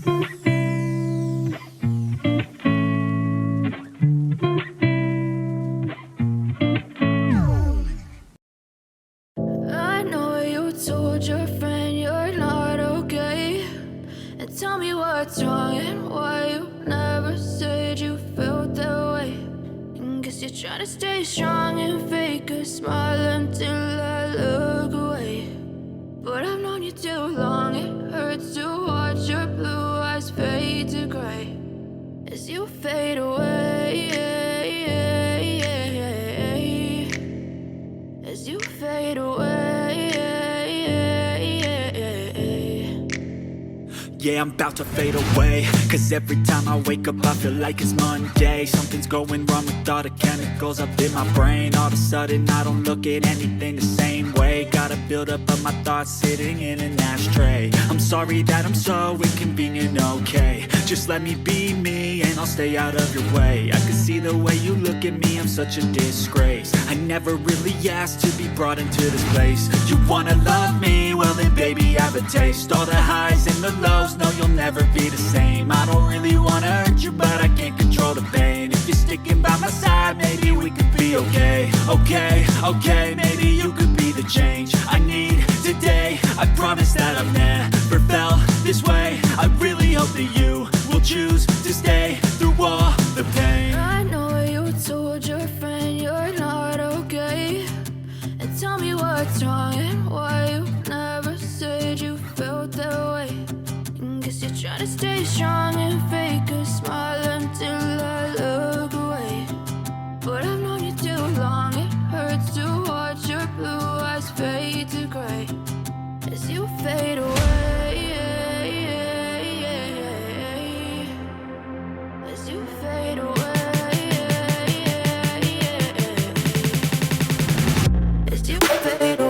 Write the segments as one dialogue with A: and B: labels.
A: I know you told your friend you're not okay, and tell me what's wrong and why you never said you felt that way. And guess you're trying to stay strong and fake a smile until I look away. But I've known you too long, it hurts to watch your blue eyes fade to gray as you fade away, as you fade away.
B: Yeah, I'm about to fade away, cause every time I wake up I feel like it's Monday. Something's going wrong with all the chemicals up in my brain. All of a sudden I don't look at anything the same way. Got a buildup of my thoughts sitting in an ashtray. I'm sorry that I'm so inconvenient, okay. Just let me be me and I'll stay out of your way. I can see the way you look at me, I'm such a disgrace. I never really asked to be brought into this place. You wanna love me? Well then baby I have a taste. All the highs and the lows, no you'll never be the same. I don't really wanna hurt you but I can't control the pain. If you're sticking by my side maybe we could be okay. Okay, maybe you could be the change I need today. I promise that I've never felt this way. I really hope that you will choose to stay through all the pain.
A: I know you told your friend you're not okay, and tell me what's wrong and why you never said you felt that way. And guess you're trying to stay strong and fake a smile until I look away. But I've known you too long, it hurts to watch your blue eyes fade to gray as you fade away, as you fade away, as you fade away.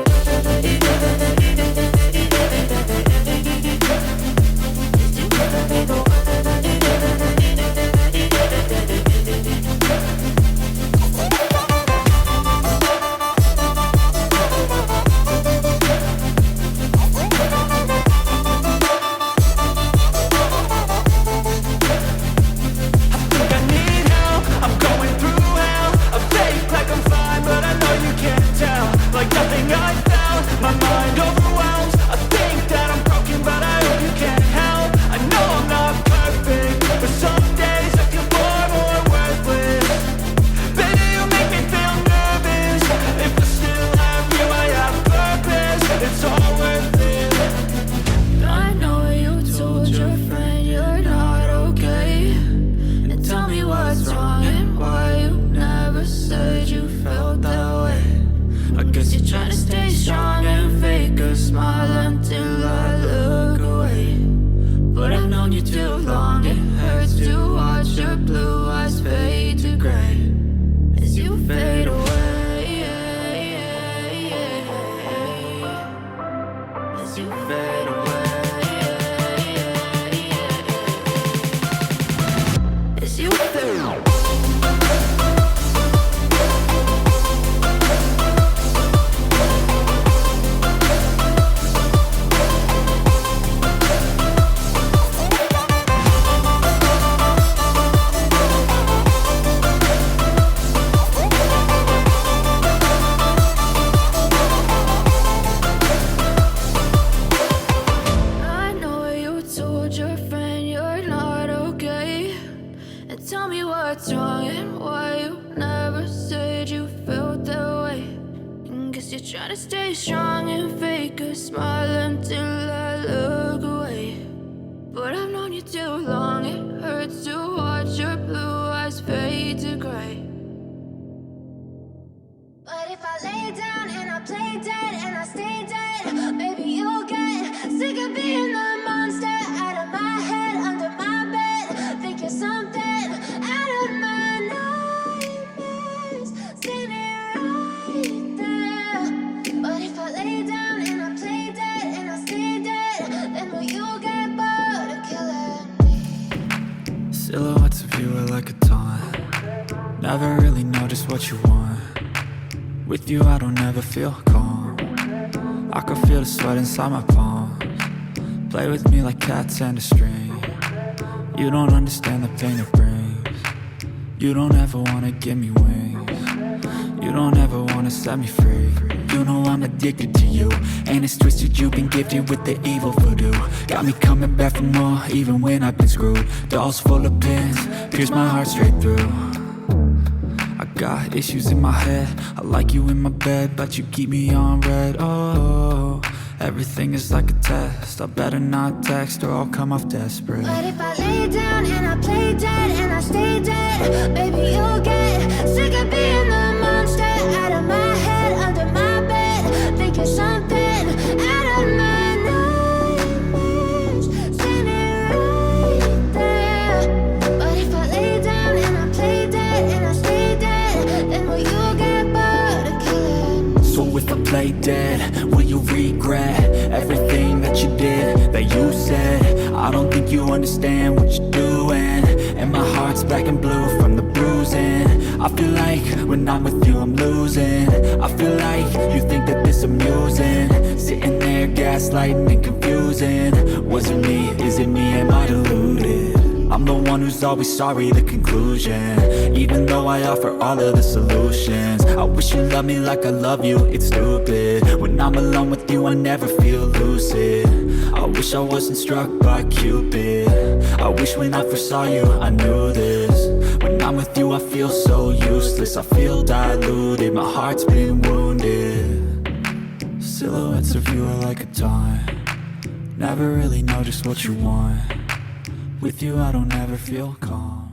A: Trying to stay strong and fake a smile until I look away. But I've known you too long, it hurts to watch your blue eyes fade to gray.
C: But if I lay down and I play dead and I stay dead, maybe you'll get sick of being the monster out of my head, under my bed. Think you're something out of my nightmares, standing right there. But if I lay down and I play dead and I stay dead, then will you get bored of killing me?
B: Silhouettes of you are like a taunt. Never really know just what you want. With you I don't ever feel calm. I can feel the sweat inside my palms. Play with me like cats and a string. You don't understand the pain it brings. You don't ever wanna give me wings. You don't ever wanna set me free. You know I'm addicted to you, and it's twisted, you've been gifted with the evil voodoo. Got me coming back for more, even when I've been screwed. Dolls full of pins, pierce my heart straight through. I got issues in my head, I like you in my bed, but you keep me on red. Oh, everything is like a test, I better not text or I'll come off desperate.
C: But if I lay down and I play dead and I stay dead, baby, you'll get sick of being the monster out of my head, under my bed, thinking something out of my nightmares, standing right there. But if I lay down and I play dead and I stay dead, then will you get bored of killing?
B: So if I play dead, will you regret everything that you did, that you said? I don't think you understand what you're doing, and my heart's black and blue from the bruising. I feel like when I'm with you I'm losing. I feel like you think that this amusing, sitting there gaslighting and confusing. Was it me? Is it me? Am I deluded? I'm the one who's always sorry, the conclusion, even though I offer all of the solutions. I wish you loved me like I love you, it's stupid. When I'm alone with you I never feel lucid. I wish I wasn't struck by Cupid. I wish when I first saw you I knew this. When I'm with you I feel so useless, I feel diluted, my heart's been wounded. Silhouettes of you are like a taunt, never really know just what you want. With you I don't ever feel calm.